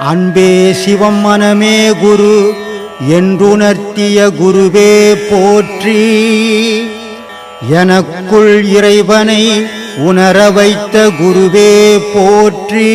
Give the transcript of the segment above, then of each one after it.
அன்பே சிவம் மனமே குரு என்றுணர்த்திய குருவே போற்றி. எனக்குள் இறைவனை உணர வைத்த குருவே போற்றி.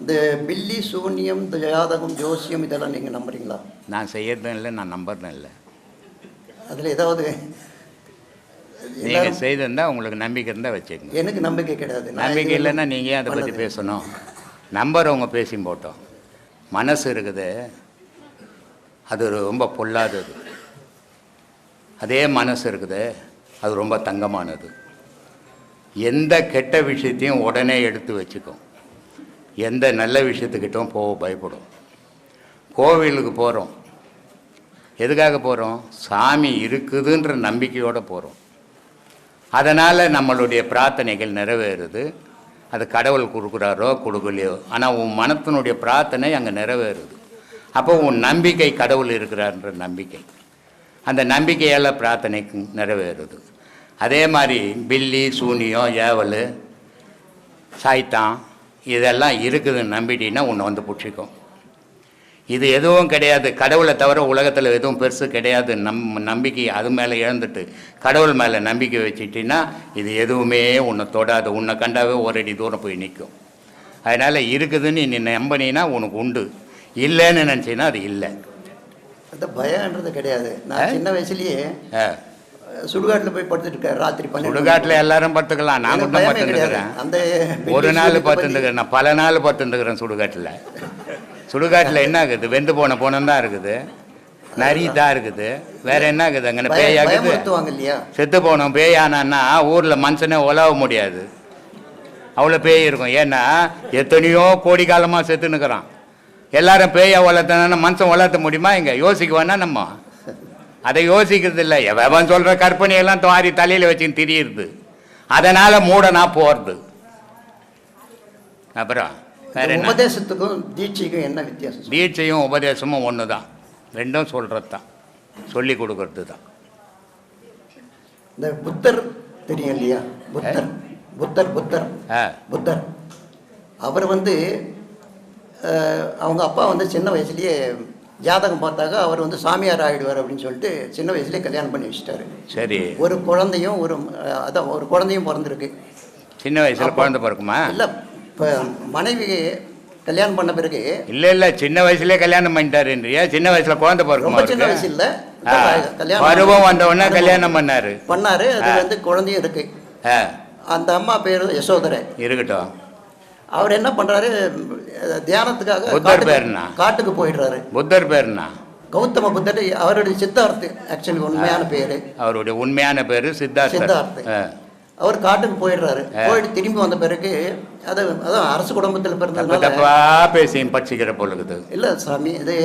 இந்த பில்லி, சூன்யம், ஜாதகம், ஜோசியம் இதெல்லாம் நீங்கள் நம்புறீங்களா? நான் செய்யறதும் இல்லை, நான் நம்புறதும் இல்லை. அதில் ஏதாவது நீங்கள் செய்திருந்தால் உங்களுக்கு நம்பிக்கை இருந்தால் வச்சுக்கோங்க. எனக்கு நம்பிக்கை கிடையாது. நம்பிக்கை இல்லைன்னா நீங்கள் ஏன் அதை பற்றி பேசணும்? நம்புறவங்க பேசியும் போட்டோம். மனசு இருக்குது, அது ரொம்ப பொல்லாதது. அதே மனசு இருக்குது, அது ரொம்ப தங்கமானது. எந்த கெட்ட விஷயத்தையும் உடனே எடுத்து வச்சுக்கும், எந்த நல்ல விஷயத்துக்கிட்டும் போக பயப்படும். கோவிலுக்கு போகிறோம், எதுக்காக போகிறோம்? சாமி இருக்குதுன்ற நம்பிக்கையோடு போகிறோம். அதனால் நம்மளுடைய பிரார்த்தனைகள் நிறைவேறுது. அது கடவுள் கொடுக்குறாரோ கொடுக்கலையோ, ஆனால் உன் மனத்தினுடைய பிரார்த்தனை அங்கே நிறைவேறுது. அப்போ உன் நம்பிக்கை கடவுள் இருக்கிறார்ன்ற நம்பிக்கை, அந்த நம்பிக்கையால் பிரார்த்தனைக்கு நிறைவேறுது. அதே மாதிரி பில்லி, சூனியம், ஏவல், சாய்த்தான் இதெல்லாம் இருக்குதுன்னு நம்பிட்டீங்கன்னா உன்னை வந்து பிடிச்சிக்கும். இது எதுவும் கிடையாது, கடவுளை தவிர உலகத்தில் எதுவும் பெருசு கிடையாது. நம்பிக்கை அது மேலே இழந்துட்டு கடவுள் மேலே நம்பிக்கை வச்சுட்டின்னா இது எதுவுமே உன்னை தொடாது. உன்னை கண்டாவே ஒரு அடி தூரம் போய் நிற்கும். அதனால் இருக்குதுன்னு நீ நம்பினா உனக்கு உண்டு, இல்லைன்னு நினச்சின்னா அது இல்லை. அந்த பயன்றது கிடையாது. நான் சின்ன வயசுலேயே சுடுகாட்டில் போய் படுத்துட்டு இருக்கேன். ராத்திரி சுடுகாட்டில் எல்லாரும் படுத்துக்கலாம், நான் கூட படுத்துருக்கிறேன். அந்த ஒரு நாள் படுத்துருக்கிறேன், நான் பல நாள் படுத்துருக்கிறேன் சுடுகாட்டில். சுடுகாட்டில் என்ன ஆகுது? வெந்து போன போனம் தான் இருக்குது, நரி தான் இருக்குது, வேற என்ன ஆகுது? அங்கே பேயாகுது. இல்லையா? செத்து போனோம் பேயானான்னா ஊரில் மனுஷனே உலவ முடியாது, அவ்வளோ பேய் இருக்கும். ஏன்னா எத்தனையோ கோடி காலமாக செத்துன்னுக்குறான். எல்லாரும் பேயா வளர்த்தனா மனுஷன் வளர்த்த முடியுமா? இங்கே யோசிக்குவானா? நம்ம அதை யோசிக்கிறது இல்லை. எவன் சொல்கிற கற்பனையெல்லாம் துவாரி தலையில் வச்சுன்னு திரியுது. அதனால் மூடனா போகிறது. அப்புறம் வேற என்ன? உபதேசத்துக்கும் தீட்சைக்கும் என்ன வித்தியாசம்? தீட்சையும் உபதேசமும் ஒன்று தான், ரெண்டும் சொல்கிறது தான், சொல்லி கொடுக்கறது தான். இந்த புத்தர் தெரியும் இல்லையா? புத்தர் புத்தர் புத்தர் புத்தர் அவர் அவங்க அப்பா சின்ன வயசுலேயே ஜாதகம் பார்த்தாக்க அவர் சாமியார் ஆகிடுவார் அப்படின்னு சொல்லிட்டு சின்ன வயசுலேயே கல்யாணம் பண்ணி வச்சுட்டாரு. சரி. ஒரு குழந்தையும் பிறந்திருக்கு. சின்ன வயசில் குழந்தை பிறக்குமா? இல்லை, இப்போ மனைவி கல்யாணம் பண்ண பிறகு இல்லை சின்ன வயசுலேயே கல்யாணம் பண்ணிட்டாருன்றியா? சின்ன வயசில் குழந்தை பிறக்கும்? சின்ன வயசு இல்லை, கல்யாணம் பருவம் வந்த உடனே கல்யாணம் பண்ணாரு. அது குழந்தையும் இருக்கு. அந்த அம்மா பேர் யசோதரை. இருக்கட்டும். அவர் என்ன பண்றாரு? தியானத்துக்காக புத்தர் பேருனா காட்டுக்கு போயிடுறாரு. புத்தர் பேருனா கௌதம புத்தர். அவருடைய சித்தார்த்து ஆக்சுவலி உண்மையான பேரு. அவருடைய உண்மையான பேரு சித்தார்த்து. அவர் காட்டுக்கு போயிடுறாரு. போயிட்டு திரும்பி வந்த பிறகு அதான் அரசு குடும்பத்தில் பிறந்ததுனால தப்பா பேசி படிச்சுக்கிற பொழுது. இல்ல சாமி, இது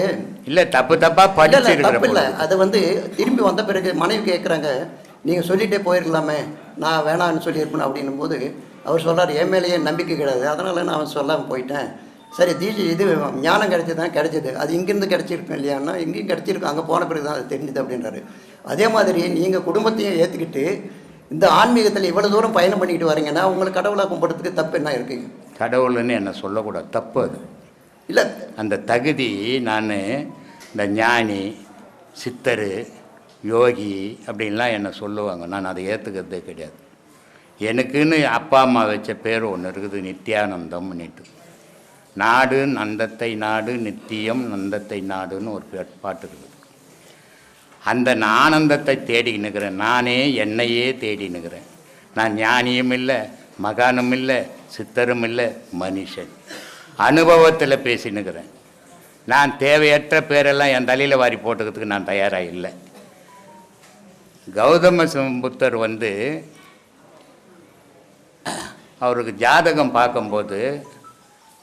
இல்ல தப்பா படிச்சிருக்கிற இல்ல. அது திரும்பி வந்த பிறகு மனைவி கேட்குறாங்க, நீங்க சொல்லிட்டே போயிருக்கலாமே, நான் வேணான்னு சொல்லியிருப்பேன் அப்படின்னும் போது அவர் சொல்கிறார், என் மேலேயே நம்பிக்கை கிடையாது, அதனால நான் அவன் சொல்லாமல் போயிட்டேன். சரி, இது ஞானம் கிடைச்சது. அது இங்கேருந்து கிடைச்சிருக்கும் இல்லையான்னா இங்கேயும் கிடைச்சிருக்கும், அங்கே போன பிறகு தான் அது தெரிஞ்சுது அப்படின்றாரு. அதே மாதிரி நீங்கள் குடும்பத்தையும் ஏற்றுக்கிட்டு இந்த ஆன்மீகத்தில் இவ்வளோ தூரம் பயணம் பண்ணிக்கிட்டு வரீங்கன்னா உங்களுக்கு கடவுளாக கும்பிட்றதுக்கு தப்பு என்ன இருக்குங்க? கடவுள்னு என்ன சொல்லக்கூடாது, தப்பு அது இல்லை. அந்த தகுதி நான் இந்த ஞானி, சித்தர், யோகி அப்படின்லாம் என்ன சொல்லுவாங்க, நான் அதை ஏற்றுக்கிறதே கிடையாது. எனக்குன்னு அப்பா அம்மா வச்ச பேர் ஒன்று இருக்குது, நித்யானந்தம்னுட்டு. நாடு நந்தத்தை நாடு, நித்தியம் நந்தத்தை நாடுன்னு ஒரு பாட்டு இருக்குது. அந்த ஆனந்தத்தை தேடினுக்கிறேன், நானே என்னையே தேடினுக்கிறேன். நான் ஞானியும் இல்லை, மகானும் இல்லை, சித்தரும் இல்லை, மனுஷன். அனுபவத்தில் பேசினுக்கிறேன். நான் தேவையற்ற பேரெல்லாம் என் தலையில் வாரி போட்டுக்கிறதுக்கு நான் தயாராக இல்லை. கௌதம புத்தர் அவருக்கு ஜாதகம் பார்க்கும்போது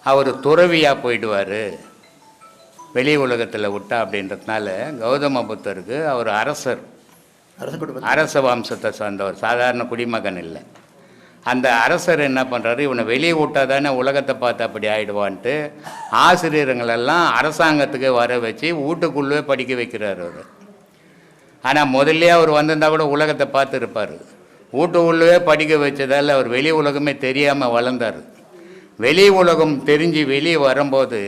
அவர் துறவியாக போயிடுவார், வெளி உலகத்தில் விட்டா அப்படின்றதுனால கௌதம புத்தருக்கு அவர் அரசர், அரச வம்சத்தை சார்ந்தவர், சாதாரண குடிமகன் இல்லை. அந்த அரசர் என்ன பண்ணுறாரு, இவனை வெளியே விட்டால் தானே உலகத்தை பார்த்து அப்படி ஆகிடுவான்ட்டு ஆசிரியருங்களெல்லாம் அரசாங்கத்துக்கு வர வச்சு வீட்டுக்குள்ளே படிக்க வைக்கிறார் அவர். ஆனால் முதல்ல அவர் வந்திருந்தால் கூட உலகத்தை பார்த்துருப்பார். வீட்டுக்குள்ளே படிக்க வச்சதால் அவர் வெளி உலகமே தெரியாமல் வளர்ந்தார். வெளி உலகம் தெரிஞ்சு வெளியே வரும்போது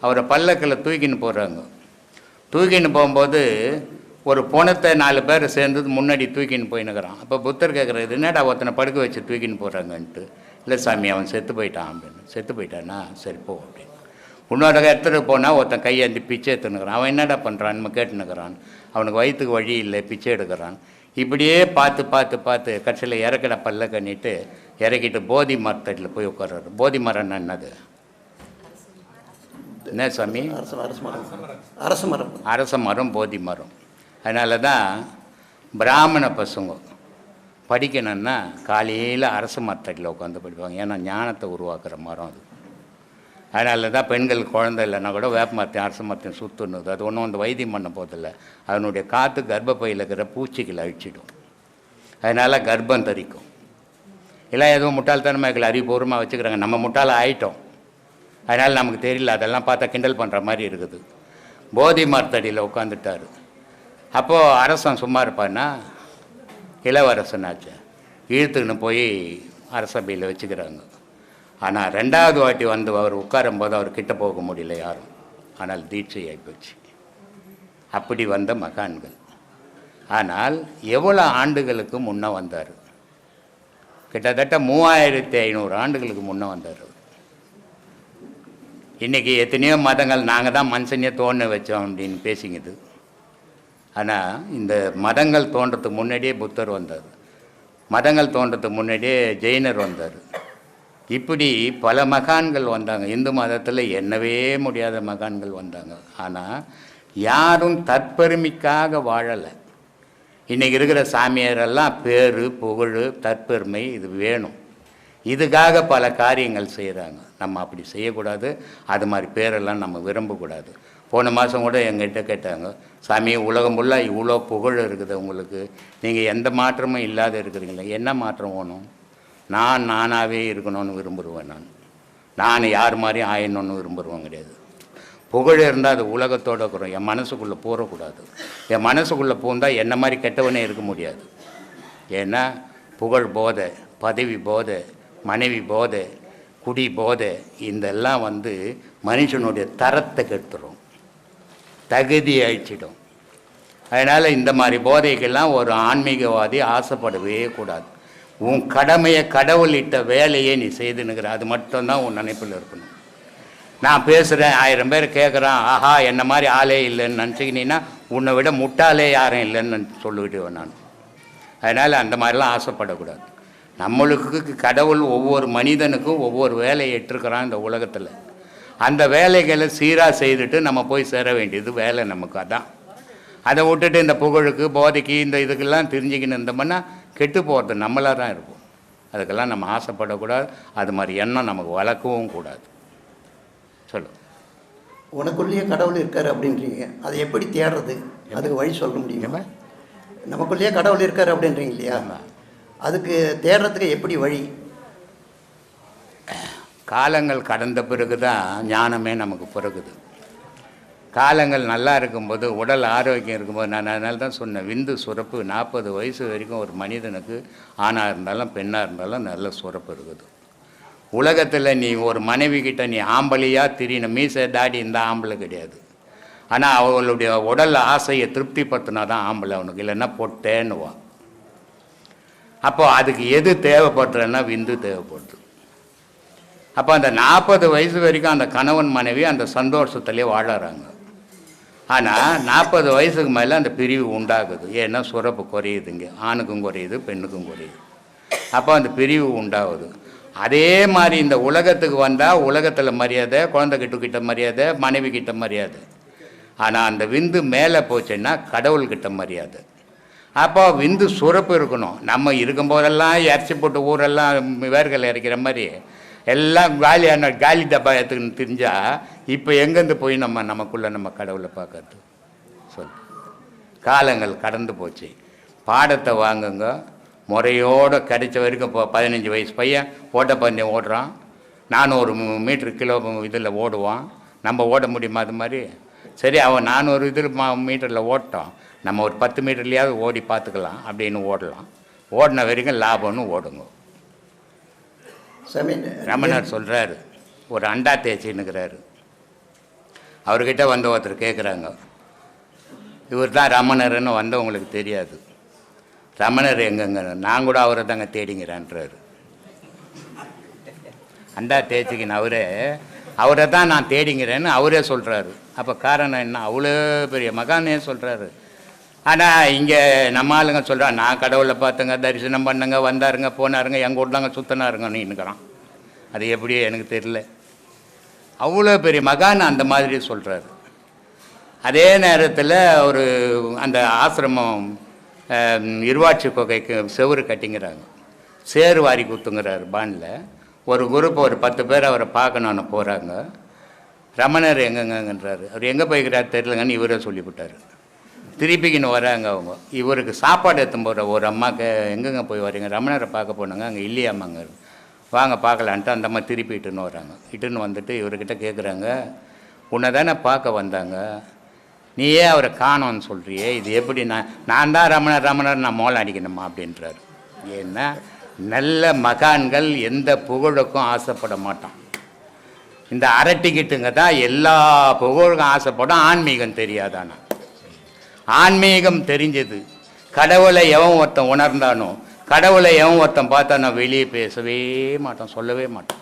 அவரை பல்லக்கில் தூக்கின்னு போகிறாங்க. தூக்கின்னு போகும்போது ஒரு பொணத்தை 4 பேர் சேர்ந்து முன்னாடி தூக்கின்னு போயின்னுக்கிறான். அப்போ புத்தர் கேட்குறது, என்னடா ஒருத்தனை படுக்க வச்சு தூக்கின்னு போகிறாங்கன்ட்டு. இல்லை சாமி, அவன் செத்து போயிட்டான் அப்படின்னு. செத்து போயிட்டானா, சரி போ அப்படின்னு. இன்னொரு இடத்துக்கு போனால் ஒருத்தன் கையேந்தி பிச்சை எடுத்துன்னுக்கிறான். அவன் என்னடா பண்ணுறான், நம்ம கேட்டுன்னுக்கிறான். அவனுக்கு வயிற்றுக்கு வழி இல்லை, பிச்சை எடுக்கிறான். இப்படியே பார்த்து பார்த்து பார்த்து கட்சியில் இறக்கிட பல்ல கண்ணிட்டு இறக்கிட்டு போதி மரத்தடியில் போய் உட்கார்றாரு. போதி மரம்னா என்னது? என்ன சாமி? அரச மரம், போதி மரம். அதனால தான் பிராமண பசங்க படிக்கணும்னா காலையில் அரச மரத்தடியில் உட்காந்து படிப்பாங்க. ஏன்னா ஞானத்தை உருவாக்குற மரம் அது. அதனால தான் பெண்கள் குழந்தை இல்லைன்னா கூட வேப்ப மரத்தையும் அரச மரத்தையும் சுற்றுனுது. அது ஒன்றும் அந்த வைத்தியம் பண்ண போதில்லை. அதனுடைய காற்று கர்ப்பப்பையில் இருக்கிற பூச்சிகளை அழிச்சிடும். அதனால் கர்ப்பம் தரிக்கும். இல்லை எதுவும் முட்டாள்தனமாக அறிவுபூர்வமாக வச்சுக்கிறாங்க. நம்ம முட்டாளாக ஆகிட்டோம். அதனால் நமக்கு தெரியல. அதெல்லாம் பார்த்தா கிண்டல் பண்ணுற மாதிரி இருக்குது. போதி மரத்தடியில் உட்காந்துட்டார். அப்போது அரசன் சும்மா இருப்பான்னா, இளவரசனாச்சு இழுத்துக்கின்னு போய் அரசபையில் வச்சுக்கிறாங்க. ஆனால் 2வது வாட்டி வந்து அவர் உட்காரும்போது அவர் கிட்ட போக முடியல யாரும். ஆனால் தீட்சை ஆகிப்போச்சு. அப்படி வந்த மகான்கள். ஆனால் எவ்வளோ ஆண்டுகளுக்கு முன்னே வந்தார்? கிட்டத்தட்ட 3500 ஆண்டுகளுக்கு முன்னே வந்தார். இன்றைக்கி எத்தனையோ மதங்கள் நாங்கள் தான் மனுஷனே தோண வச்சோம் அப்படின்னு பேசிங்குது. ஆனால் இந்த மதங்கள் தோன்றதுக்கு முன்னாடியே புத்தர் வந்தார். மதங்கள் தோன்றதுக்கு முன்னாடியே ஜெயினர் வந்தார். இப்படி பல மகான்கள் வந்தாங்க. இந்து மதத்தில் எண்ணவே முடியாத மகான்கள் வந்தாங்க. ஆனால் யாரும் தற்பெருமைக்காக வாழலை. இன்றைக்கி இருக்கிற சாமியாரெல்லாம் பேர், புகழ், தற்பெருமை இது வேணும். இதுக்காக பல காரியங்கள் செய்கிறாங்க. நம்ம அப்படி செய்யக்கூடாது. அது மாதிரி பேரெல்லாம் நம்ம விரும்பக்கூடாது. போன மாதம் கூட எங்கிட்ட கேட்டாங்க, சாமி உலகம் ஃபுல்லாக இவ்வளோ புகழ் இருக்குது உங்களுக்கு, நீங்கள் எந்த மாற்றமும் இல்லாத இருக்கிறீங்களே, என்ன மாற்றம் வேணும்? நானாகவே இருக்கணும்னு விரும்புவேன். நான் யார் மாதிரியும் ஆயிடணும்னு விரும்புவேன் கிடையாது. புகழ் இருந்தால் அது உலகத்தோடு இருக்கிறோம். என் மனசுக்குள்ளே போகக்கூடாது. என் மனசுக்குள்ளே பூந்தால் என்ன மாதிரி கெட்டவனே இருக்க முடியாது. ஏன்னா புகழ் போதை, பதவி போதை, மனைவி போதை, குடி போதை, இதெல்லாம் மனுஷனுடைய தரத்தை கெடுத்துடும், தகுதி அழிச்சிடும். அதனால் இந்த மாதிரி போதைக்கெல்லாம் ஒரு ஆன்மீகவாதி ஆசைப்படவே கூடாது. உன் கடமையை, கடவுளிட்ட வேலையை நீ செய்துனுங்கிற, அது மட்டும்தான் உன் நினைப்பில் இருக்கணும். நான் பேசுகிறேன், 1000 பேர் கேட்குறான், ஆஹா என்ன மாதிரி ஆளே இல்லைன்னு நினச்சிக்கினீன்னா உன்னை விட முட்டாளே யாரும் இல்லைன்னு சொல்லிவிடுவேன் நான். அதனால் அந்த மாதிரிலாம் ஆசைப்படக்கூடாது. நம்மளுக்கு கடவுள் ஒவ்வொரு மனிதனுக்கும் ஒவ்வொரு வேலையை ஏற்றிருக்கிறான் இந்த உலகத்தில். அந்த வேலைகளை சீராக செய்துட்டு நம்ம போய் சேர வேண்டியது வேலை நமக்கு. அதான் அதை விட்டுட்டு இந்த புகழுக்கு, போதைக்கு, இந்த இதுக்கெல்லாம் தெரிஞ்சுக்கின்னு இருந்தோம்னா கெட்டு போகிறது நம்மளாக தான் இருக்கும். அதுக்கெல்லாம் நம்ம ஆசைப்படக்கூடாது. அது மாதிரி எண்ணம் நமக்கு வளர்க்கவும் கூடாது. சொல்லு. உனக்குள்ளேயே கடவுள் இருக்கார் அப்படின்றீங்க, அதை எப்படி தேடுறது? அதுக்கு வழி சொல்ல முடியுமா? நமக்குள்ளேயே கடவுள் இருக்கார் அப்படின்றீங்க இல்லையா, அதுக்கு தேடுறதுக்கு எப்படி வழி? காலங்கள் கடந்த பிறகு தான் ஞானமே நமக்கு பிறகுது. காலங்கள் நல்லா இருக்கும்போது, உடல் ஆரோக்கியம் இருக்கும்போது, நான் அதனால தான் சொன்னேன், விந்து சுரப்பு 40 வயசு வரைக்கும் ஒரு மனிதனுக்கு ஆணாக இருந்தாலும் பெண்ணாக இருந்தாலும் நல்ல சுரப்பு இருக்குது. உலகத்தில் நீ ஒரு மனைவி கிட்ட நீ ஆம்பளையாக திரின, மீசை தாடி இந்த ஆம்பளை கிடையாது. ஆனால் அவளுடைய உடல் ஆசையை திருப்திப்படுத்தினா தான் ஆம்பளை அவனுக்கு, இல்லைன்னா பொட்டேன்னுவான். அப்போ அதுக்கு எது தேவைப்படுறன்னா விந்து தேவைப்படுது. அப்போ அந்த 40 வயசு வரைக்கும் அந்த கணவன் மனைவி அந்த சந்தோஷத்துலேயே வாழறாங்க. ஆனால் 40 வயசுக்கு மேலே அந்த பிரிவு உண்டாகுது. ஏன்னா சுரப்பு குறையுதுங்க, ஆணுக்கும் குறையுது, பெண்ணுக்கும் குறையுது. அப்போ அந்த பிரிவு உண்டாகுது. அதே மாதிரி இந்த உலகத்துக்கு வந்தால் உலகத்தில் மரியாதை, குழந்தைகிட்ட மரியாதை, மனைவி கிட்ட மரியாதை. ஆனால் அந்த விந்து மேலே போச்சுன்னா கடவுள்கிட்ட மரியாதை. அப்போ விந்து சுரப்பு இருக்கணும். நம்ம இருக்கும்போதெல்லாம் இறச்சி போட்டு ஊரெல்லாம் வேர்கள் இறக்கிற மாதிரி எல்லாம் காலியான காலி டப்பா எடுத்துக்கின்னு தெரிஞ்சால் இப்போ எங்கேருந்து போய் நமக்குள்ளே நம்ம கடவுளை பார்க்கறது? சொல். காலங்கள் கடந்து போச்சு. பாடத்தை வாங்குங்க, முறையோடு கிடைச்ச வரைக்கும் இப்போ 15 வயசு பையன் ஓட்டப்பந்தயம் ஓடுறான், 400 மீட்ரு கிலோ இதில் ஓடுவான். நம்ம ஓட முடியுமா அது மாதிரி? சரி, அவன் 400 இதில் மீட்டரில் ஓட்டோம், நம்ம ஒரு 10 மீட்டர்லையாவது ஓடி பார்த்துக்கலாம் அப்படின்னு ஓடலாம். ஓடின வரைக்கும் லாபம்னு ஓடுங்க. ரமணர் சொல்கிறாரு, ஒரு அண்டா தேய்ச்சின்னுக்கிறாரு. அவர்கிட்ட வந்து ஒருத்தர் கேட்குறாங்க, இவர் தான் ரமணர்னு வந்தவங்களுக்கு தெரியாது, ரமணர் எங்கங்க? நான் கூட அவரை தாங்க தேடிங்கிறேன்றாரு. அண்டா தேய்ச்சிக்கின்னு அவரை தான் நான் தேடிங்கிறேன்னு அவரே சொல்கிறாரு. அப்போ காரணம் என்ன? அவ்வளோ பெரிய மகானே சொல்கிறாரு. ஆனால் இங்கே நம்ம ஆளுங்க சொல்கிறான், நான் கடவுளை பார்த்துங்க, தரிசனம் பண்ணுங்க, வந்தாருங்க, போனாருங்க, எங்கள் ஊர் தாங்க சுத்தனாருங்கன்னு இன்னுக்கிறான். அது எப்படி எனக்கு தெரியல. அவ்வளோ பெரிய மகான் அந்த மாதிரி சொல்கிறாரு. அதே நேரத்தில் ஒரு அந்த ஆசிரமம் இருவாட்சி குகைக்கு செவுறு கட்டிங்கிறாங்க, சேறு வாரி குத்துங்கிறாரு பாண்டில். ஒரு குரூப் ஒரு 10 பேர் அவரை பார்க்கணுன்னு போகிறாங்க. ரமணர் எங்கெங்கன்றாரு. அவர் எங்கே போய்க்கிறார் தெரியலங்கன்னு இவரே சொல்லிவிட்டார். திருப்பிக்கின்னு வராங்க அவங்க. இவருக்கு சாப்பாடு எடுத்துன்னு போகிற ஒரு அம்மாவுக்கு, எங்கெங்கே போய் வரீங்க? ரமணரை பார்க்க போனாங்க, அங்கே இல்லையாமாங்க, வாங்க பார்க்கலான்ட்டு அந்த அம்மா திருப்பி இட்டுன்னு வராங்க. இட்டுன்னு வந்துட்டு இவர்கிட்ட கேட்குறாங்க, உன்னை தானே பார்க்க வந்தாங்க, நீ ஏன் அவரை காணோன்னு சொல்கிறியே, இது எப்படி? நான் தான் ரமணர் நான் மோளம் அடிக்கணுமா அப்படின்றாரு. ஏன்னா நல்ல மகான்கள் எந்த புகழுக்கும் ஆசைப்பட மாட்டான். இந்த அரட்டிக்கிட்டுங்க தான் எல்லா புகழுக்கும் ஆசைப்படும். ஆன்மீகம் தெரியாதானா? ஆன்மீகம் தெரிஞ்சது. கடவுளை எவன் ஒருத்தன் உணர்ந்தானோ, கடவுளை எவன் ஒருத்தன் பார்த்தானோ வெளியே பேசவே மாட்டான், சொல்லவே மாட்டான்.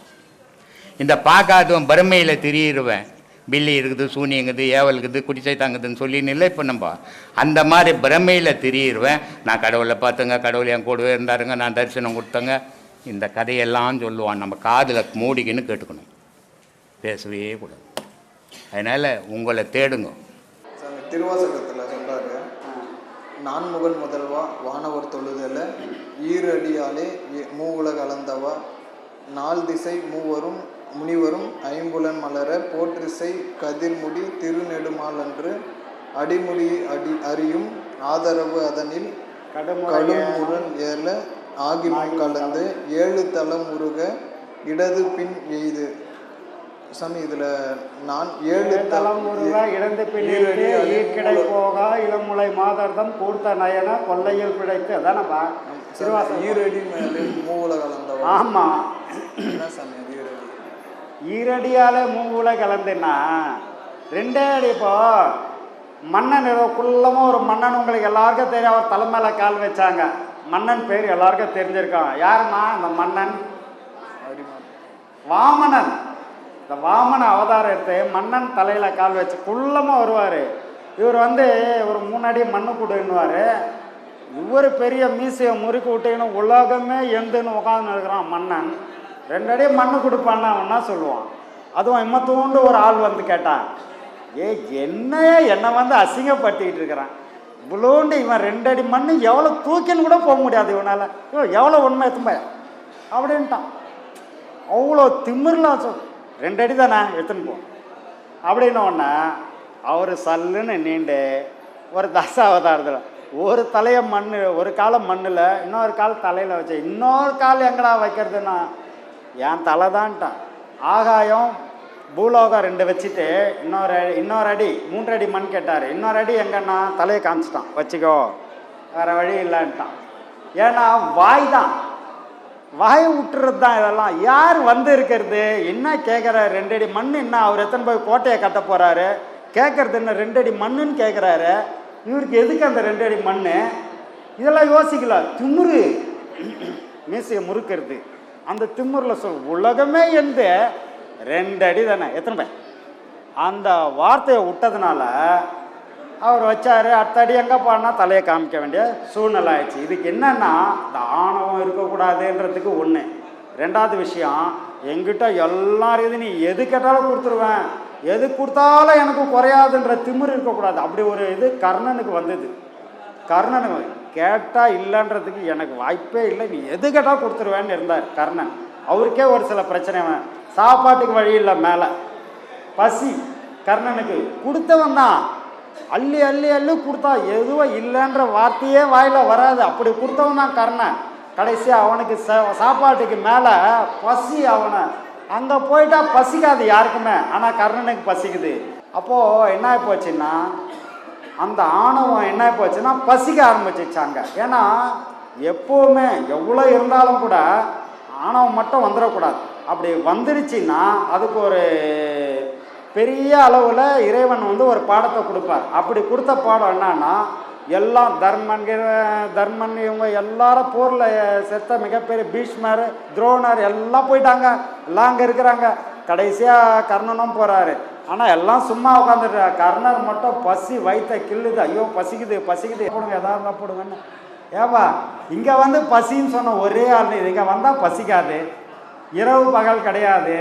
இந்த பார்க்காதவன் பிரமையில் திரியிடுவேன், பில்லி இருக்குது, சூனியங்குது, ஏவல் இருக்குது, குடிசை தாங்குதுன்னு சொல்லின்னு இல்லை. இப்போ நம்ம அந்த மாதிரி பிரமையில் திரியிடுவேன். நான் கடவுளை பார்த்தேங்க, கடவுள் என் கூடவே இருந்தாருங்க, நான் தரிசனம் கொடுத்தேங்க, இந்த கதையெல்லாம் சொல்லுவான். நம்ம காதில் மூடிக்கின்னு கேட்டுக்கணும், பேசவே கூடாது. அதனால் உங்களை தேடுங்க. திருவாசகத்தில் சொல்கிறாரு, நான்முகன் முதல்வா வானவர் தொழுதல ஈரடியாலே மூவுலக அளந்தவா, 4 திசை மூவரும் முனிவரும் ஐம்புலன் மலர போற்றிசை கதிர்முடி திருநெடுமாலன்று அடிமுடி அறியும் ஆதரவு அதனில் கடுமுரல் ஏல ஆகிமும் கலந்து 7 தலம் முருக இடது பின் எய்து. சாமி இதில் நான் 7 தலம் முருக இடந்து பின் ஈர்க்கிடை போகா இளமுலை மாதர்தம் கூர்த்த நயன கொல்லையில் பிழைத்து. அதானப்பா திருவாசகம். ஈரடி மேலே மூவுல கலந்தவா. ஆமாம், என்ன சாமி ஈரடியால் மூவுல கலந்துன்னா 2 அடி. இப்போ மன்னன் ஏதோ குள்ளமாக ஒரு மன்னன், உங்களுக்கு எல்லாருக்கும் தெரியும், அவர் தலை மேலே கால் வச்சாங்க. மன்னன் பேர் எல்லாருக்கும் தெரிஞ்சிருக்கான். யாருன்னா இந்த மன்னன் வாமனன். இந்த வாமன அவதாரம் எடுத்து மன்னன் தலையில் கால் வச்சு குள்ளமாக வருவார். இவர் ஒரு 3 அடி மண்ணு கொடுன்னுவார். இவர் பெரிய மீசையை முறுக்கி விட்டீங்கன்னு உலகமே எந்துன்னு உட்காந்து இருக்கிறான் மன்னன். 2 அடி மண்ணு கொடுப்பான்னு அவனா சொல்லுவான். அதுவும் இம்மத்தோண்டு ஒரு ஆள் வந்து கேட்டான், என்னை அசிங்கப்படுத்திக்கிட்டு இருக்கிறான், இவ்வளோண்டு இவன் 2 அடி மண்ணு எவ்வளோ தூக்கின்னு கூட போக முடியாது இவனால், எவ்வளோ உண்மை எத்தும்ப அப்படின்ட்டான். அவ்வளோ திமிர்லாம் 2 அடி தானே எடுத்துன்னு போ அப்படின்ன உடனே அவர் சல்லுன்னு நீண்டு ஒரு தசாவதாரத்தில் ஒரு தலையை மண், ஒரு காலை மண்ணில், இன்னொரு கால் தலையில் வச்சு, இன்னொரு கால் எங்கடா வைக்கிறதுன்னா என் தலை தான்ட்டான். ஆகாயம் பூலோகம் 2 வச்சுட்டு இன்னொரு அடி 3 அடி மண் கேட்டார். இன்னொரு அடி எங்கன்னா தலையை காமிச்சிட்டான், வச்சுக்கோ வேறு வழி இல்லைன்ட்டான். ஏன்னா வாய் தான், வாய் விட்டுறது தான் இதெல்லாம். யார் இருக்கிறது என்ன கேட்குற? 2 அடி மண் என்ன, அவர் எத்தனை போய் கோட்டையை கட்ட போகிறாரு, கேட்குறது என்ன 2 அடி மண்ணுன்னு கேட்குறாரு. இவருக்கு எதுக்கு அந்த 2 அடி மண்? இதெல்லாம் யோசிக்கலாம். திமுரு மீசையை முறுக்கிறது, அந்த திமுறில் உலகமே 2 அடி தானே எத்தனை பேர் அந்த வார்த்தையை விட்டதுனால அவர் வச்சார். அடுத்த அடி எங்கே போனா தலையை காமிக்க வேண்டிய சூழ்நிலை ஆயிடுச்சு. இதுக்கு என்னன்னா இந்த ஆணவம் இருக்கக்கூடாதுன்றதுக்கு ஒன்று. 2வது விஷயம், எங்கிட்ட எல்லாரும் நீ எது கேட்டாலும் கொடுத்துருவேன், எது கொடுத்தாலும் எனக்கு குறையாதுன்ற திமிர் இருக்கக்கூடாது. அப்படி ஒரு இது கர்ணனுக்கு வந்தது. கர்ணனுக்கு கேட்டால் இல்லைன்றதுக்கு எனக்கு வாய்ப்பே இல்லை, நீ எது கேட்டால் கொடுத்துருவேன்னு இருந்தார் கர்ணன். அவருக்கே ஒரு சில பிரச்சனை, சாப்பாட்டுக்கு வழி இல்லை, மேலே பசி. கர்ணனுக்கு கொடுத்தவன் தான் அள்ளி அள்ளி அள்ளி கொடுத்தா, எதுவும் இல்லைன்ற வார்த்தையே வாயில் வராது, அப்படி கொடுத்தவன் தான் கர்ணன். கடைசியாக அவனுக்கு சாப்பாட்டுக்கு மேலே பசி அவனை. அங்கே போயிட்டா பசிக்காது யாருக்குமே, ஆனால் கர்ணனுக்கு பசிக்குது. அப்போது என்ன போச்சுன்னா அந்த ஆணவம் என்ன போச்சுன்னா பசிக்க ஆரம்பிச்சிச்சாங்க. ஏன்னா எப்போவுமே எவ்வளோ இருந்தாலும் கூட ஆணவம் மட்டும் வந்துடக்கூடாது. அப்படி வந்துருச்சுன்னா அதுக்கு ஒரு பெரிய அளவில் இறைவன் ஒரு பாடத்தை கொடுப்பார். அப்படி கொடுத்த பாடம் என்னன்னா, எல்லாம் தர்மன் இவங்க எல்லாரும் போரில் செத்த மிகப்பெரிய பீஷ்மர், துரோணர் எல்லாம் போயிட்டாங்க, எல்லாம் அங்கே இருக்கிறாங்க. கடைசியாக கர்ணனும் போகிறாரு. ஆனால் எல்லாம் சும்மா உட்காந்துட்டு, கர்ணர் மட்டும் பசி வயிற்ற கிள்ளுது. ஐயோ பசிக்குது பசிக்குது, போடுங்க எதாவது இருந்தால் போடுங்கன்னு. ஏவா இங்கே பசின்னு சொன்ன ஒரே ஆள் இது. இங்கே வந்தால் பசிக்காது, இரவு பகல் கிடையாது,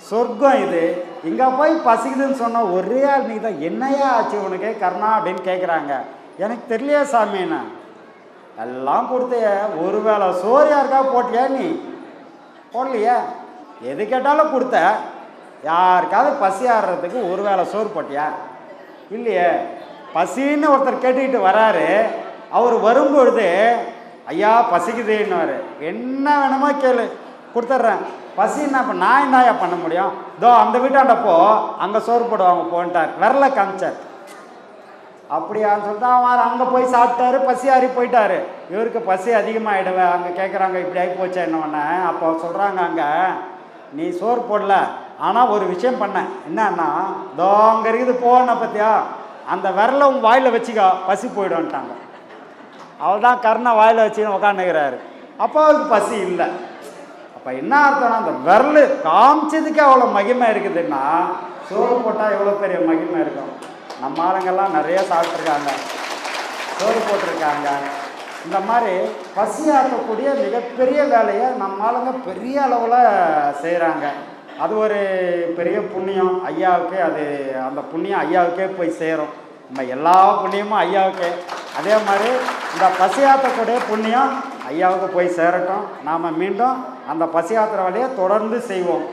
சொர்க்கம் இது. இங்கே போய் பசிக்குதுன்னு சொன்ன ஒரே ஆள் நீ தான். என்னையா ஆச்சு உனக்கு கர்ணா அப்படின்னு கேட்குறாங்க. எனக்கு தெரியலையா சாமின்னா. எல்லாம் கொடுத்தைய, ஒரு வேளை சோறு யாருக்கா போட்டியா நீ? போடலையா? எது கேட்டாலும் கொடுத்த. யாருக்காவது பசி ஆடுறதுக்கு ஒரு வேளை சோறு போட்டியா? இல்லையே. பசின்னு ஒருத்தர் கேட்டுக்கிட்டு வராரு. அவர் வரும்பொழுது ஐயா பசிக்குதுன்னு என்ன வேணுமோ கேளு கொடுத்துட்றேன். பசின்னா இப்போ நான் என்னயா பண்ண முடியும்? இதோ அந்த வீட்டாண்டப்போ அங்கே சோறு போடுவாங்க போன்ட்டார், விரல காமிச்சார். அப்படியான்னு சொல்லிட்டு அவன் அங்கே போய் சாப்பிட்டாரு, பசி ஆறி போயிட்டாரு. இவருக்கு பசி அதிகமாகிடுவேன். அங்கே கேட்குறாங்க இப்படி ஆகி போச்சா என்னவொன்னே. அப்போ சொல்கிறாங்க, அங்கே நீ சோறு போடல, ஆனால் ஒரு விஷயம் பண்ண. என்னன்னா இதோ அங்கே இருக்குது போன பற்றியா, அந்த விரலை உன் வாயில் வச்சுக்கோ, பசி போய்டும்ட்டாங்க. அவள் தான் கர்ண வாயில் வச்சுன்னு உக்காந்துக்கிறாரு. அப்போ அவருக்கு பசி இல்லை. அப்போ என்ன அர்த்தம்னா, அந்த விரல் காமிச்சதுக்கு அவ்வளோ மகிமை இருக்குதுன்னா சோறு போட்டால் எவ்வளோ பெரிய மகிமை இருக்கும். நம்ம ஆளுங்கள்லாம் நிறைய சாப்பிட்ருக்காங்க, சோறு போட்டிருக்காங்க. இந்த மாதிரி பசி ஆற்றக்கூடிய மிகப்பெரிய வேலையை நம்ம ஆளுங்க பெரிய அளவில் செய்கிறாங்க. அது ஒரு பெரிய புண்ணியம் ஐயாவுக்கு. அது அந்த புண்ணியம் ஐயாவுக்கே போய் சேரும். நம்ம எல்லா புண்ணியமும் ஐயாவுக்கே. அதே மாதிரி இந்த பசி ஆற்றக்கூடிய புண்ணியம் ஐயாவுக்கு போய் சேரட்டும். நாம் மீண்டும் அந்த பசி ஆத்திர வேலையை தொடர்ந்து செய்வோம்.